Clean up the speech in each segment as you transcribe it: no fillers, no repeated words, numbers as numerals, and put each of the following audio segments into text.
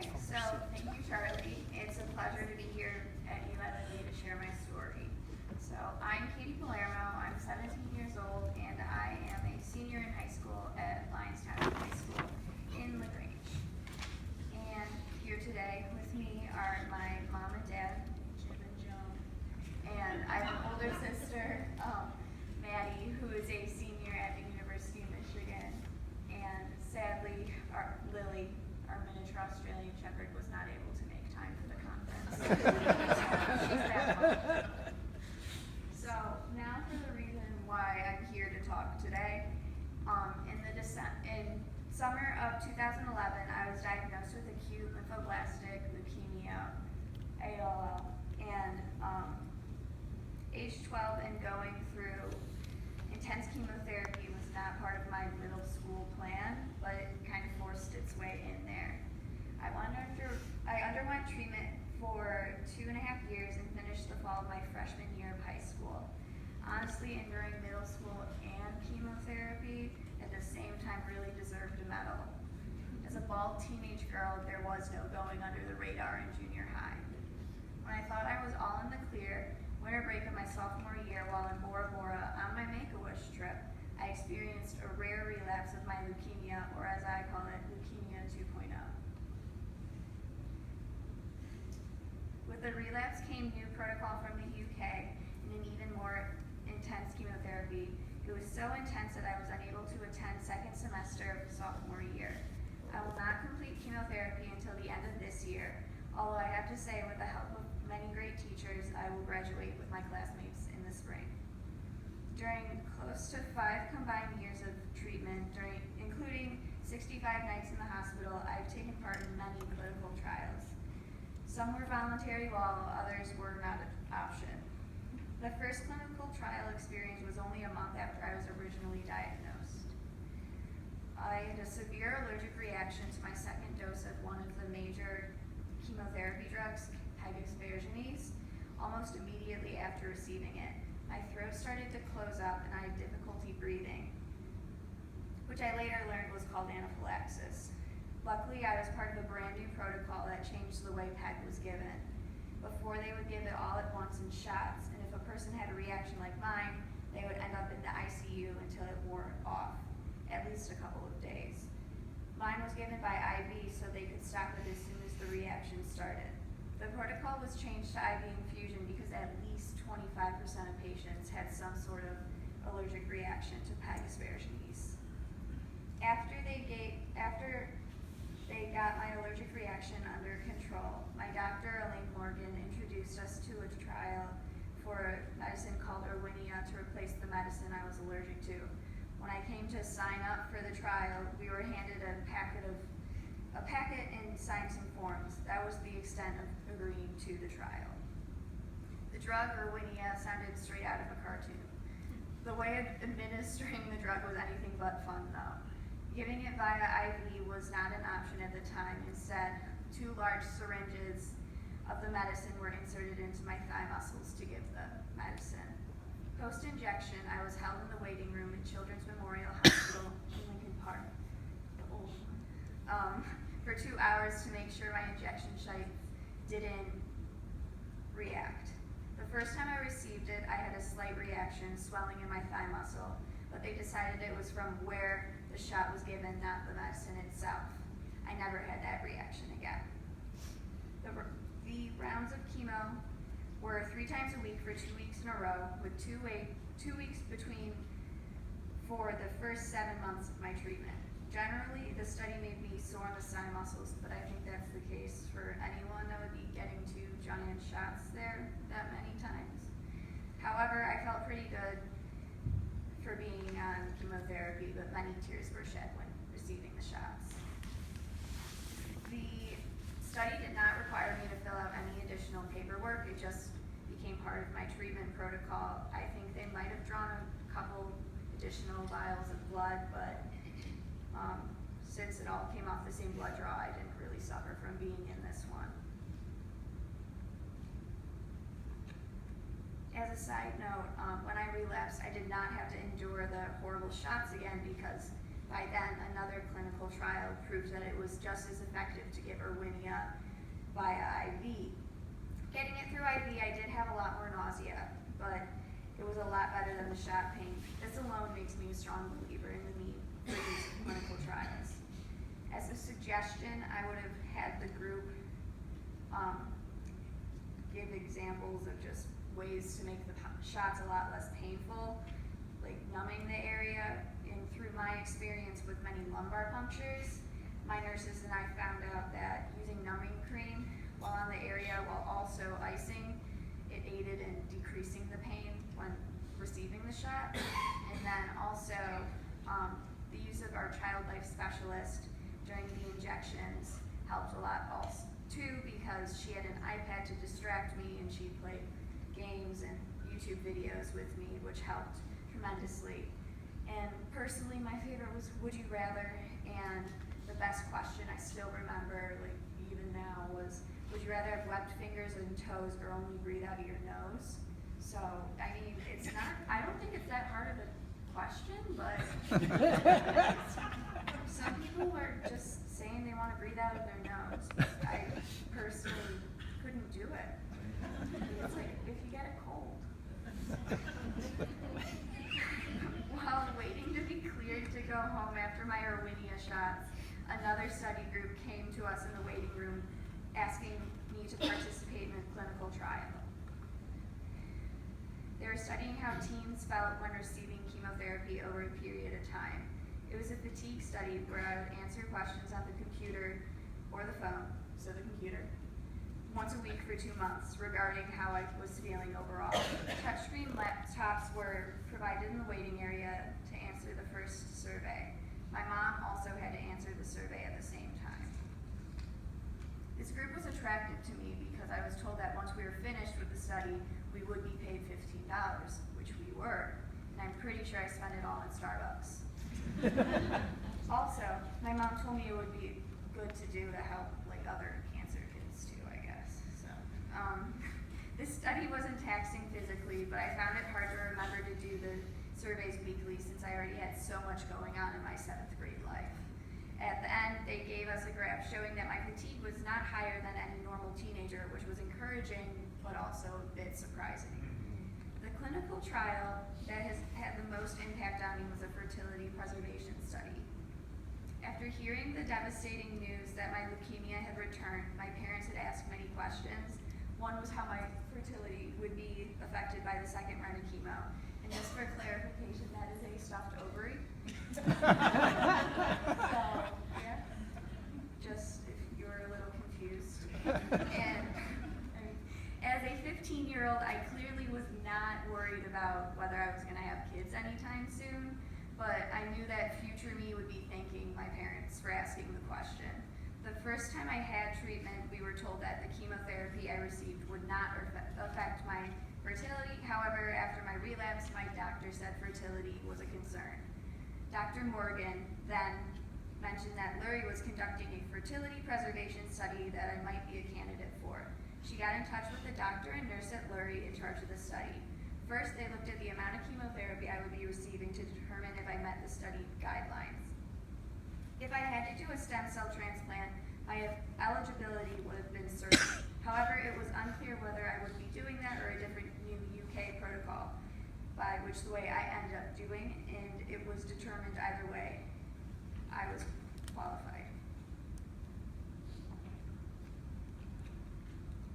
Okay, so thank you, Charlie. It's a pleasure to be here at ULA to share my story. So I'm Katie Palermo. I'm 17 years old, and I am a senior in high school at Lionstown High School in LaGrange. And here today with me are my mom and dad, Jim and Joan, and I have an older sister, Maddie, who is a senior at the University of Michigan. And sadly, Lilly, our miniature Australian Shepherd, was not able to make time for the conference. She's that mom. So now for the reason why I'm here to talk today. In summer of 2011, I was diagnosed with acute lymphoblastic leukemia, ALL, and age 12 and going through intense chemotherapy was not part of my middle school plan, but it kind of forced its way in there. I underwent treatment for 2.5 years and finished the fall of my freshman year of high school. Honestly, enduring middle school and chemotherapy at the same time really deserved a medal. As a bald teenage girl, there was no going under the radar in junior high. When I thought I was all in the clear, winter break of my sophomore year while in Bora Bora on my Make-A-Wish trip, I experienced a rare relapse of my leukemia, or as I call it, leukemia 2.0. With the relapse came new protocol from the UK and an even more intense chemotherapy. It was so intense that I was unable to attend second semester of sophomore year. I will not complete chemotherapy until the end of this year, although I have to say with the help of many great teachers, I will graduate with my classmates in the spring. During close to 5 combined years of treatment, including 65 nights in the hospital, I've taken part in many clinical trials. Some were voluntary while others were not an option. The first clinical trial experience was only a month after I was originally diagnosed. I had a severe allergic reaction to my second dose of one of the major chemotherapy drugs, pegaspargines, almost immediately after receiving it. My throat started to close up and I had difficulty breathing, which I later learned was called anaphylaxis. Luckily, I was part of a brand new protocol that changed the way PEG was given. Before, they would give it all at once in shots, and if a person had a reaction like mine, they would end up in the ICU until it wore off, at least a couple of days. Mine was given by IV so they could stop it as soon as the reaction started. The protocol was changed to IV infusion because at least 25% of patients had some sort of allergic reaction to pegaspargines. After they got my allergic reaction under control, my doctor, Elaine Morgan, introduced us to a trial for a medicine called Erwinia to replace the medicine I was allergic to. When I came to sign up for the trial, we were handed a packet and signed some forms. That was the extent of agreeing to the trial. The drug Erwinia sounded straight out of a cartoon. The way of administering the drug was anything but fun, though. Giving it via IV was not an option at the time. Instead, 2 large syringes of the medicine were inserted into my thigh muscles to give the medicine. Post-injection, I was held in the waiting room at Children's Memorial Hospital in Lincoln Park, the old one, for 2 hours to make sure my injection site didn't react. The first time I received it, I had a slight reaction, swelling in my thigh muscle, but they decided it was from where the shot was given, not the medicine itself. I never had that reaction again. The rounds of chemo were 3 times a week for 2 weeks in a row, with 2 weeks between for the first 7 months of my treatment. Generally, the study made me sore in the thigh muscles, but I think that's the case for anyone that would be getting 2 giant shots there that many times. However, I felt pretty good for being on chemotherapy, but many tears were shed when receiving the shots. The study did not require me to fill out any additional paperwork. It just became part of my treatment protocol. I think they might have drawn a couple additional vials of blood, but since it all came off the same blood draw, I didn't really suffer from being in this one. As a side note, when I relapsed, I did not have to endure the horrible shots again because By then, another clinical trial proved that it was just as effective to give Erwinia via IV. Getting it through IV, I did have a lot more nausea, but it was a lot better than the shot pain. This alone makes me a strong believer in the need for these clinical trials. As a suggestion, I would have had the group give examples of just ways to make the shots a lot less painful, like numbing the area. And through my experience with many lumbar punctures, my nurses and I found out that using numbing cream while on the area while also icing, it aided in decreasing the pain when receiving the shot. And then also the use of our child life specialist during the injections helped a lot also too, because she had an iPad to distract me and she played games and YouTube videos with me, which helped tremendously. And personally, my favorite was Would You Rather, and the best question I still remember, like even now, was would you rather have webbed fingers and toes or only breathe out of your nose? So, I mean, it's not, I don't think it's that hard of a question, but some people are just saying they want to breathe out of their nose. I personally couldn't do it. It's like if you get a cold. While waiting to be cleared to go home after my Erwinia shots, another study group came to us in the waiting room asking me to participate in a clinical trial. They were studying how teens felt when receiving chemotherapy over a period of time. It was a fatigue study where I would answer questions on the computer or the phone, so the computer, once a week for 2 months regarding how I was feeling overall. Touchscreen laptops were provided in the waiting area to answer the first survey. My mom also had to answer the survey at the same time. This group was attractive to me because I was told that once we were finished with the study, we would be paid $15, which we were, and I'm pretty sure I spent it all in Starbucks. Also, my mom told me it would be good to do to help like other cancer kids too, I guess. So, this study wasn't taxing physically, but I found it hard to remember to do the surveys weekly since I already had so much going on in my 7th grade life. At the end, they gave us a graph showing that my fatigue was not higher than any normal teenager, which was encouraging, but also a bit surprising. The clinical trial that has had the most impact on me was a fertility preservation study. After hearing the devastating news that my leukemia had returned, my parents had asked many questions. One was how my fertility would be affected by the second round of chemo. And just for clarification, that is a stuffed ovary. So, yeah, just if you were a little confused. And as a 15-year-old, I clearly was not worried about whether I was going to have kids anytime soon, but I knew that future me would be thanking my parents for asking the question. The first time I had treatment, we were told that the chemotherapy I received would not affect my fertility. However, after my relapse, my doctor said fertility was a concern. Dr. Morgan then mentioned that Lilly was conducting a fertility preservation study that I might be a candidate for. She got in touch with the doctor and nurse at Lilly in charge of the study. First, they looked at the amount of chemotherapy I would be receiving to determine if I met the study guidelines. If I had to do a stem cell transplant, my eligibility would have been certain. However, it was unclear whether I would be doing that or a different new UK protocol, by which the way I ended up doing, and it was determined either way, I was qualified.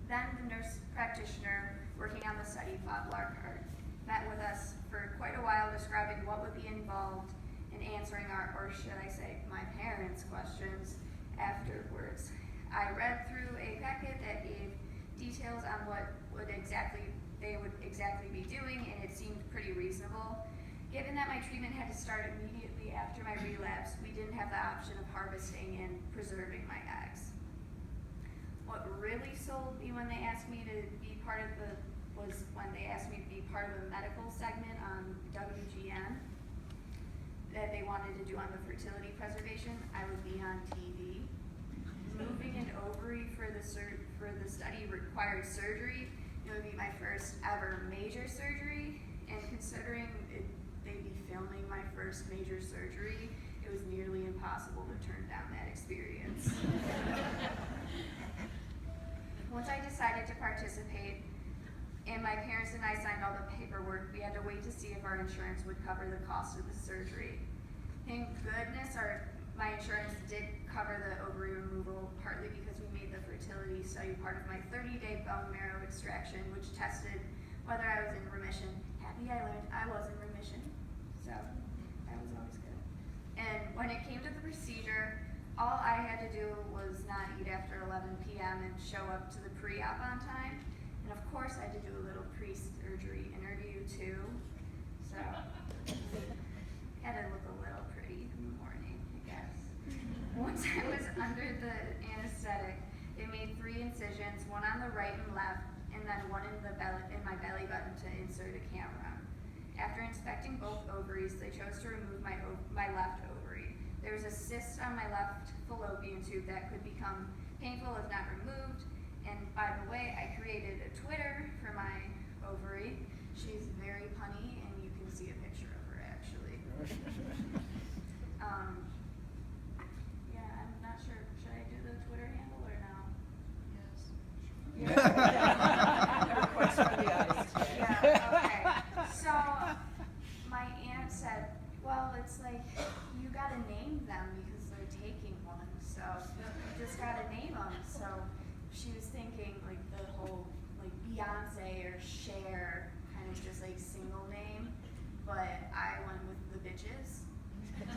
Then the nurse practitioner working on the study, Bob Larkart, met with us for quite a while describing what would be involved in answering our, or should I say, my parents' questions afterwards. I read through a packet that gave details on what they would exactly be doing, and it seemed pretty reasonable. Given that my treatment had to start immediately after my relapse, we didn't have the option of harvesting and preserving my eggs. What really sold me when they asked me to be part of the medical segment on WGN that they wanted to do on the fertility preservation. I would be on TV. Moving an ovary for the study required surgery. It would be my first ever major surgery, and considering they'd be filming my first major surgery, it It was nearly impossible to turn down that experience. Once I decided to participate, and my parents and I signed all the paperwork, we had to wait to see if our insurance would cover the cost of the surgery. Thank goodness my insurance did cover the ovary removal, partly because we made the fertility study part of my 30-day bone marrow extraction, which tested whether I was in remission. Happy I learned I was in remission, so that was always good. And when it came to the procedure, all I had to do was not eat after 11 p.m. and show up to the pre-op on time. And of course I had to do a little pre-surgery interview too, so had to look a little pretty in the morning, I guess. Once I was under the anesthetic, they made 3 incisions, one on the right and left, and then one in my belly button to insert a camera. After inspecting both ovaries, they chose to remove my left ovary. There was a cyst on my left fallopian tube that could become painful if not removed. And by the way, I created a Twitter for my ovary. She's very punny, and you can see a picture of her actually. Yeah, I'm not sure. Should I do the Twitter handle or no? Yes. Yeah. Request for the audience. Yeah, okay. So my aunt said, well, it's like you gotta name them because they're taking one, so you just gotta name them. So she was thinking like the whole like Beyonce or Cher, kind of just like single name, but I went with the bitches.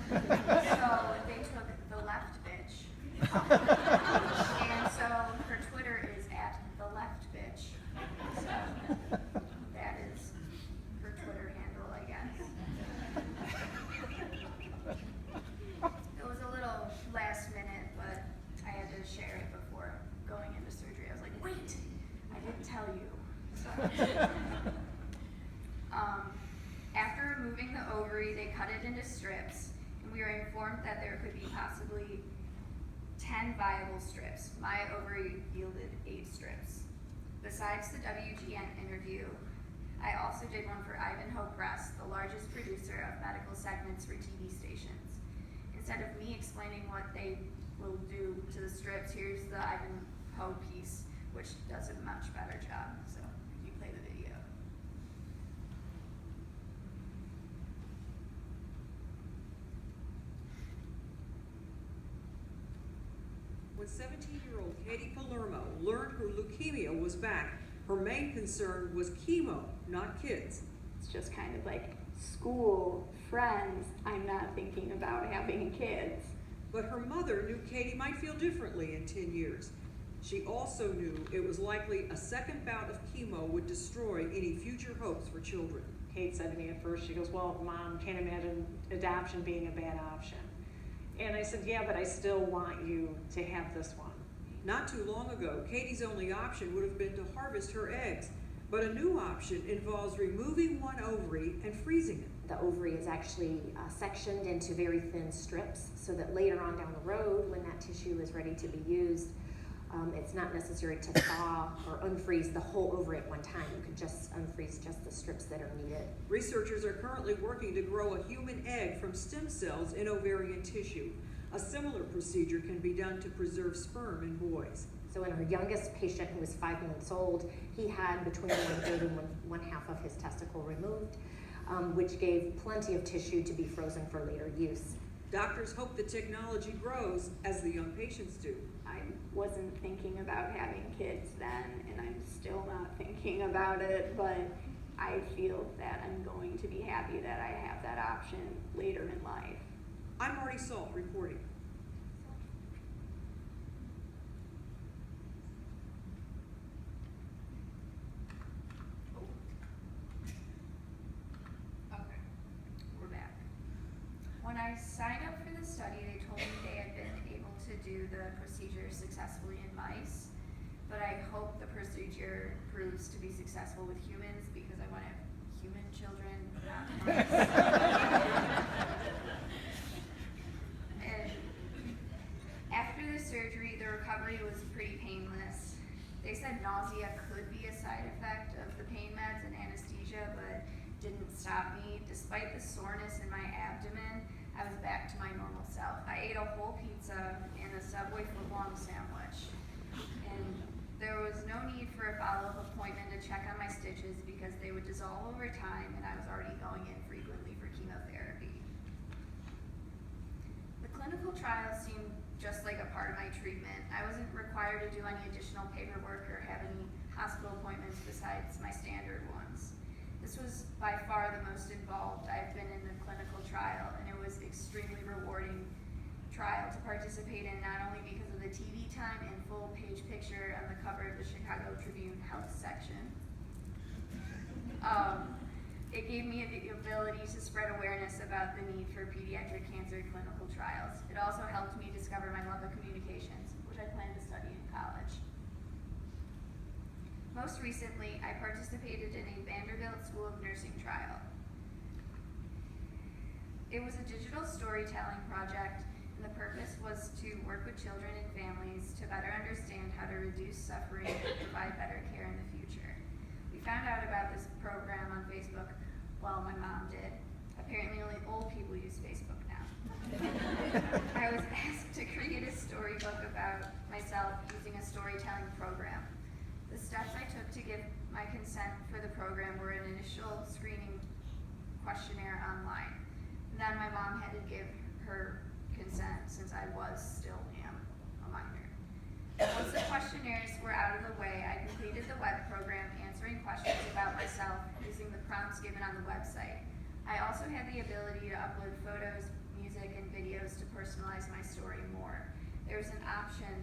So they took the left bitch. And so her Twitter is @theleft_bitch. So that is her Twitter handle, I guess. It was a little last minute, but I had to share it before going into surgery. I was like, wait, I didn't tell you. So, after removing the ovary, they cut it into strips, and we were informed that there could be possibly 10 viable strips. My ovary yielded 8 strips. Besides the WGN interview, I also did one for Ivanhoe Press, the largest producer of medical segments for TV stations. Instead of me explaining what they will do to the strips, here's the Ivanhoe piece, which does a much better job. So you play the video. When 17-year-old Katie Palermo learned her leukemia was back, her main concern was chemo, not kids. It's just kind of like school, friends. I'm not thinking about having kids. But her mother knew Katie might feel differently in 10 years. She also knew it was likely a second bout of chemo would destroy any future hopes for children. Kate said to me at first, she goes, well, Mom, can't imagine adoption being a bad option. And I said, yeah, but I still want you to have this one. Not too long ago, Katie's only option would have been to harvest her eggs. But a new option involves removing one ovary and freezing it. The ovary is actually sectioned into very thin strips so that later on down the road, when that tissue is ready to be used, it's not necessary to thaw or unfreeze the whole ovary at one time. You can just unfreeze just the strips that are needed. Researchers are currently working to grow a human egg from stem cells in ovarian tissue. A similar procedure can be done to preserve sperm in boys. So in our youngest patient, who was 5 months old, he had between 1/3 and one half of his testicle removed, which gave plenty of tissue to be frozen for later use. Doctors hope the technology grows as the young patients do. I wasn't thinking about having kids then, and I'm still not thinking about it, but I feel that I'm going to be happy that I have that option later in life. I'm Marty Salt reporting. Okay, we're back. When I signed up for the study, they told me they had been able to do the procedure successfully in mice, but I hope the procedure proves to be successful with humans because I want to have human children, not mice. And after the surgery, the recovery was pretty painless. They said nausea could be a side effect of the pain meds and anesthesia, but didn't stop me. Despite the soreness in my abdomen, I was back to my normal self. I ate a whole pizza and a Subway footlong sandwich. And there was no need for a follow-up appointment to check on my stitches because they would dissolve over time and I was already going in frequently for chemotherapy. The clinical trial seemed just like a part of my treatment. I wasn't required to do any additional paperwork or have any hospital appointments besides my standard ones. This was by far the most involved I've been in the clinical trial, and it was extremely rewarding trial to participate in, not only because of the TV time and full page picture on the cover of the Chicago Tribune Health section. It gave me the ability to spread awareness about the need for pediatric cancer clinical trials. It also helped me discover my love of communications, which I plan to study in college. Most recently, I participated in a Vanderbilt School of Nursing trial. It was a digital storytelling project, and the purpose was to work with children and families to better understand how to reduce suffering and provide better care in the future. We found out about this program on Facebook. Well, my mom did. Apparently only old people use Facebook now. I was asked to create a storybook about myself using a storytelling program. The steps I took to give my consent for the program were an initial screening questionnaire online. And then my mom had to give her consent since I still am a minor. Once the questionnaires were out of the way, I completed the web program answering questions about myself using the prompts given on the website. I also had the ability to upload photos, music, and videos to personalize my story more. There was an option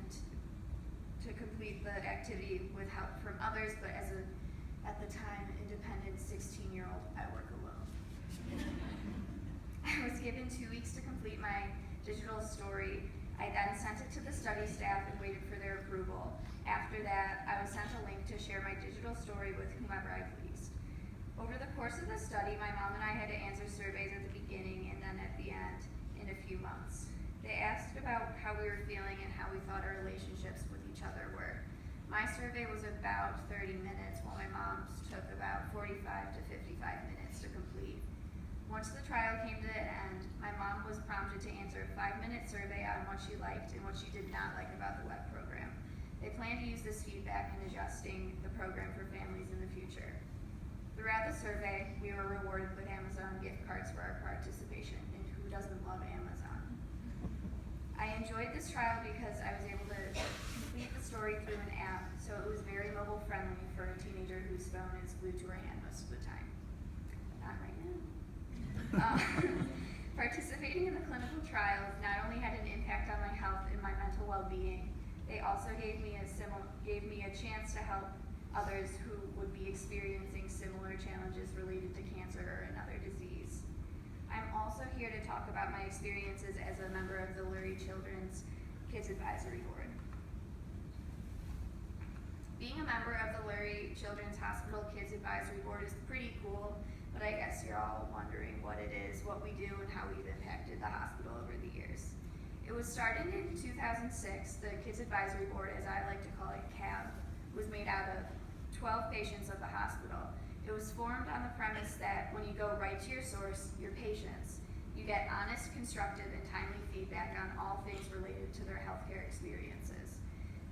to complete the activity with help from others, but as at the time, independent 16-year-old, I work alone. I was given 2 weeks to complete my digital story. I then sent it to the study staff and waited for their approval. After that, I was sent a link to share my digital story with whomever I pleased. Over the course of the study, my mom and I had to answer surveys at the beginning and then at the end in a few months. They asked about how we were feeling and how we thought our relationships with each other were. My survey was about 30 minutes, while my mom's took about 45 to 55 minutes to complete. Once the trial came to an end, my mom was prompted to answer a 5-minute survey on what she liked and what she did not like about the web program. They plan to use this feedback in adjusting the program for families in the future. Throughout the survey, we were rewarded with Amazon gift cards for our participation, and who doesn't love Amazon? I enjoyed this trial because I was able to complete the story through an app, so it was very mobile friendly for a teenager whose phone is glued to her hand most of the time. Not right now. Participating in the clinical trials not only had an impact on my health and my mental well-being, they also gave me a chance to help others who would be experiencing similar challenges related to cancer or another disease. I'm also here to talk about my experiences as a member of the Lilly Children's Kids Advisory Board. Being a member of the Lilly Children's Hospital Kids Advisory Board is pretty cool, but I guess you're all wondering what it is, what we do, and how we've impacted the hospital over the years. It was started in 2006. The Kids Advisory Board, as I like to call it, CAB, was made out of 12 patients of the hospital. It was formed on the premise that when you go right to your source, your patients, you get honest, constructive, and timely feedback on all things related to their healthcare experiences.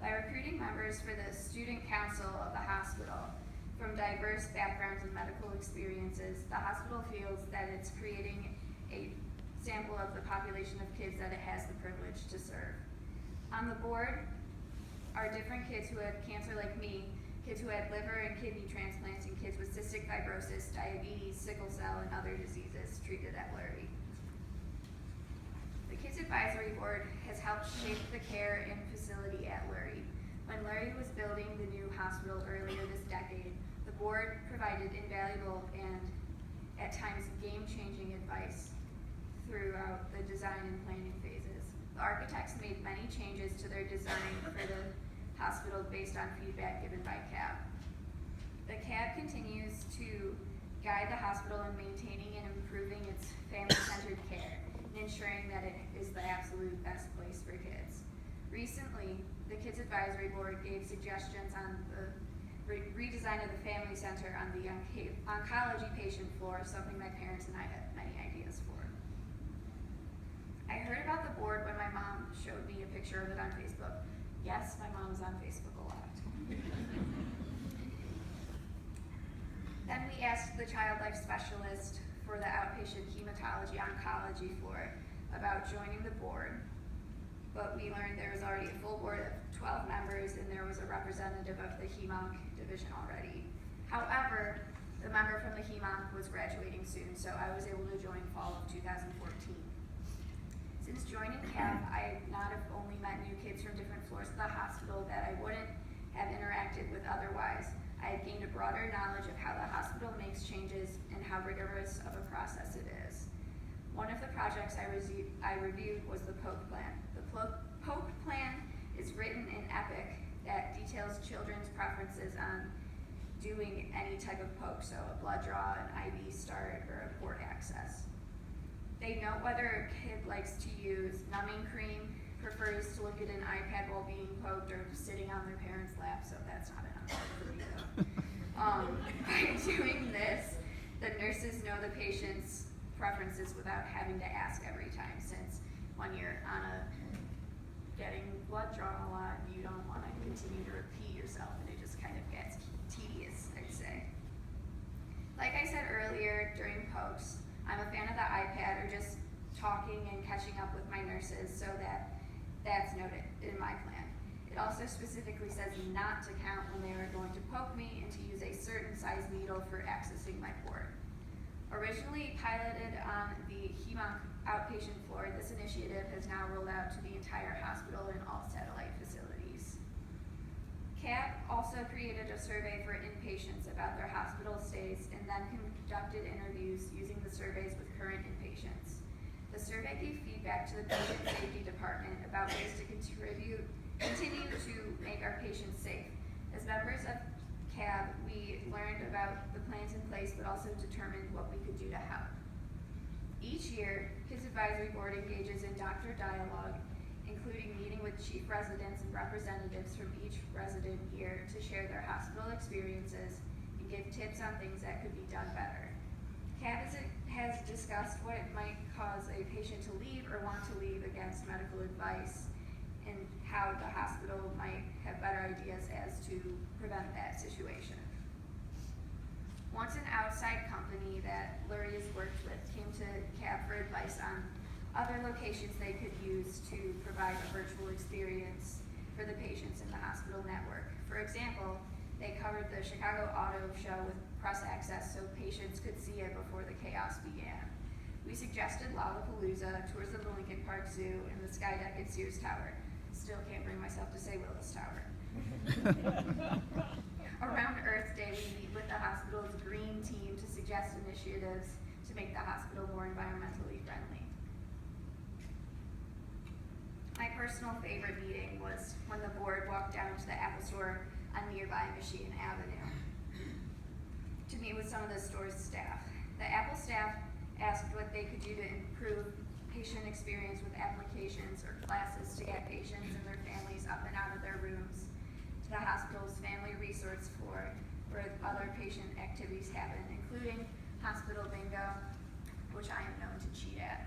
By recruiting members for the Student Council of the hospital from diverse backgrounds and medical experiences, the hospital feels that it's creating a sample of the population of kids that it has the privilege to serve. On the board are different kids who had cancer like me, kids who had liver and kidney transplants, and kids with cystic fibrosis, diabetes, sickle cell, and other diseases treated at Lilly. The Kids Advisory Board has helped shape the care and facility at Lilly. When Lilly was building the new hospital earlier this decade, the board provided invaluable and, at times, game-changing advice throughout the design and planning phases. The architects made many changes to their design for the hospital based on feedback given by CAB. The CAB continues to guide the hospital in maintaining and improving its family-centered care and ensuring that it is the absolute best place for kids. Recently, the Kids Advisory Board gave suggestions on the redesign of the family center on the oncology patient floor, something my parents and I had many ideas for. I heard about the board when my mom showed me a picture of it on Facebook. Yes, my mom's on Facebook a lot. Then we asked the child life specialist for the outpatient hematology oncology floor about joining the board, but we learned there was already a full board of 12 members and there was a representative of the HEMONC division already. However, the member from the HEMONC was graduating soon, so I was able to join fall of 2014. Since joining CAB, I not have only met new kids from different floors of the hospital that I wouldn't have interacted with otherwise, I have gained a broader knowledge of how the hospital makes changes and how rigorous of a process it is. One of the projects I reviewed was the POKE plan. The POKE plan is written in EPIC that details children's preferences on doing any type of poke, so a blood draw, an IV start, or a port access. They note whether a kid likes to use numbing cream, prefers to look at an iPad while being poked, or sitting on their parent's lap, so that's not an option for me though. By doing this, the nurses know the patient's preferences without having to ask every time, since when you're on a getting blood drawn a lot, you don't want to continue to repeat yourself, and it just kind of gets tedious, I'd say. Like I said earlier during pokes, I'm a fan of the iPad or just talking and catching up with my nurses, so that's noted in my plan. It also specifically says not to count when they are going to poke me and to use a certain size needle for accessing my port. Originally piloted on the HEMONC outpatient floor, this initiative has now rolled out to the entire hospital and all satellite facilities. CAP also created a survey for inpatients about their hospital stays and then conducted interviews using the surveys with current inpatients. The survey gave feedback to the patient safety department about ways to continue to make our patients safe. As members of CAB, we learned about the plans in place, but also determined what we could do to help. Each year, Kids Advisory Board engages in doctor dialogue, including meeting with chief residents and representatives from each resident year to share their hospital experiences and give tips on things that could be done better. CAB has discussed what it might cause a patient to leave or want to leave against medical advice, and how the hospital might have better ideas as to prevent that situation. Once an outside company that Lilly has worked with came to CAB for advice on other locations they could use to provide a virtual experience for the patients in the hospital network. For example, they covered the Chicago Auto Show with press access so patients could see it before the chaos began. We suggested Lollapalooza, tours of the Lincoln Park Zoo, and the Skydeck at Sears Tower. Still can't bring myself to say Willis Tower. Around Earth Day, we meet with the hospital's green team to suggest initiatives to make the hospital more environmentally friendly. My personal favorite meeting was when the board walked down to the Apple store on nearby Michigan Avenue to meet with some of the store's staff. The Apple staff asked what they could do to improve patient experience with applications or classes to get patients and their families up and out of their rooms, to the hospital's family resource floor where other patient activities happen, including hospital bingo, which I am known to cheat at.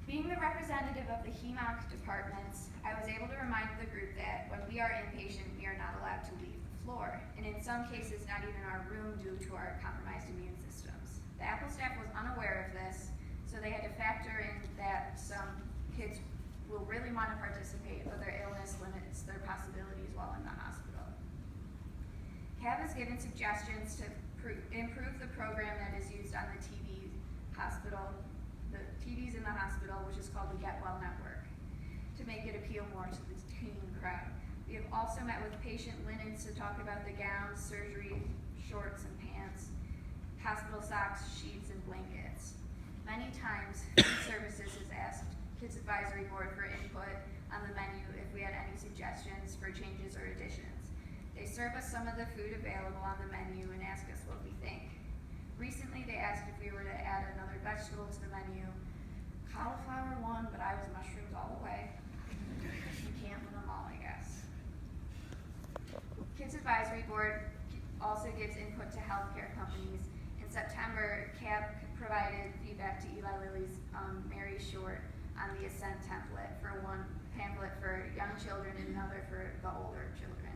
Being the representative of the HEMONC departments, I was able to remind the group that when we are inpatient, we are not allowed to leave the floor, and in some cases, not even our room due to our compromised immune systems. The Apple staff was unaware of this, so they had to factor in that some kids will really want to participate, but their illness limits their possibilities while in the hospital. CAB has given suggestions to improve the program that is used on the TVs in the hospital, which is called the Get Well Network, to make it appeal more to the teen crowd. We have also met with patient linens to talk about the gowns, surgery, shorts and pants, hospital socks, sheets, and blankets. Many times, Food Services has asked Kids Advisory Board for input on the menu if we had any suggestions for changes or additions. They serve us some of the food available on the menu and ask us what we think. Recently, they asked if we were to add another vegetable to the menu. Cauliflower won, but I was mushrooms all the way. You can't win them all, I guess. Kids Advisory Board also gives input to healthcare companies. In September, CAB provided feedback to Eli Lilly's Mary Short on the Ascent template, for one pamphlet for young children and another for the older children.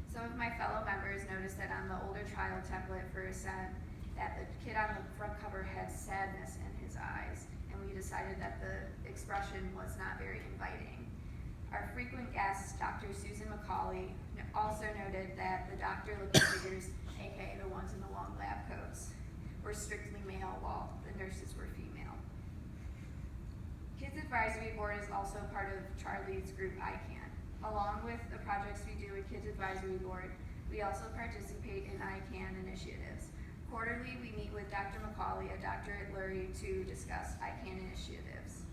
Some of my fellow members noticed that on the older child template for Ascent, that the kid on the front cover had sadness in his eyes, and we decided that the expression was not very inviting. Our frequent guest, Dr. Susan McCauley, also noted that the doctor-looking figures, aka the ones in the long lab coats, were strictly male while the nurses were female. Kids Advisory Board is also part of Charlie's group ICANN. Along with the projects we do with Kids Advisory Board, we also participate in ICANN initiatives. Quarterly, we meet with Dr. McCauley, a doctor at Lilly, to discuss ICANN initiatives.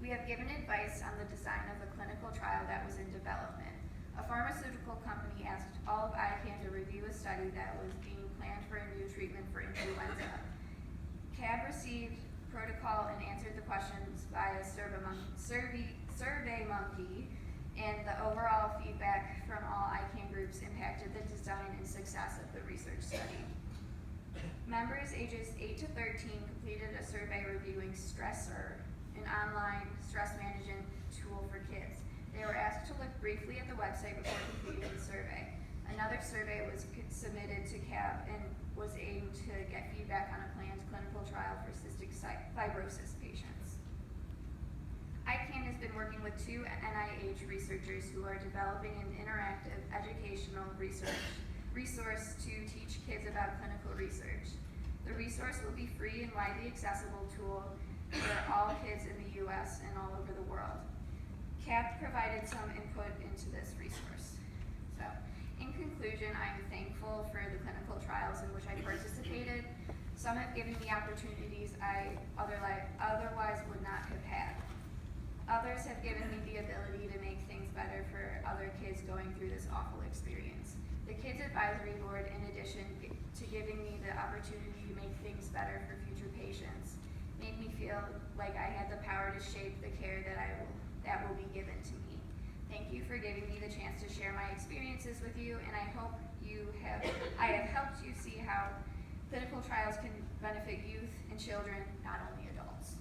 We have given advice on the design of a clinical trial that was in development. A pharmaceutical company asked all of ICANN to review a study that was being planned for a new treatment for influenza. CAB received protocol and answered the questions via SurveyMonkey, and the overall feedback from all ICANN groups impacted the design and success of the research study. Members ages 8 to 13 completed a survey reviewing Stressor, an online stress management tool for kids. They were asked to look briefly at the website before completing the survey. Another survey was submitted to CAB and was aimed to get feedback on a planned clinical trial for cystic fibrosis patients. ICANN has been working with 2 NIH researchers who are developing an interactive educational resource to teach kids about clinical research. The resource will be free and widely accessible tool for all kids in the U.S. and all over the world. CAP provided some input into this resource. So, in conclusion, I am thankful for the clinical trials in which I participated. Some have given me opportunities I otherwise would not have had. Others have given me the ability to make things better for other kids going through this awful experience. The Kids Advisory Board, in addition to giving me the opportunity to make things better for future patients, made me feel like I had the power to shape the care that will be given to me. Thank you for giving me the chance to share my experiences with you, and I hope I have helped you see how clinical trials can benefit youth and children, not only adults.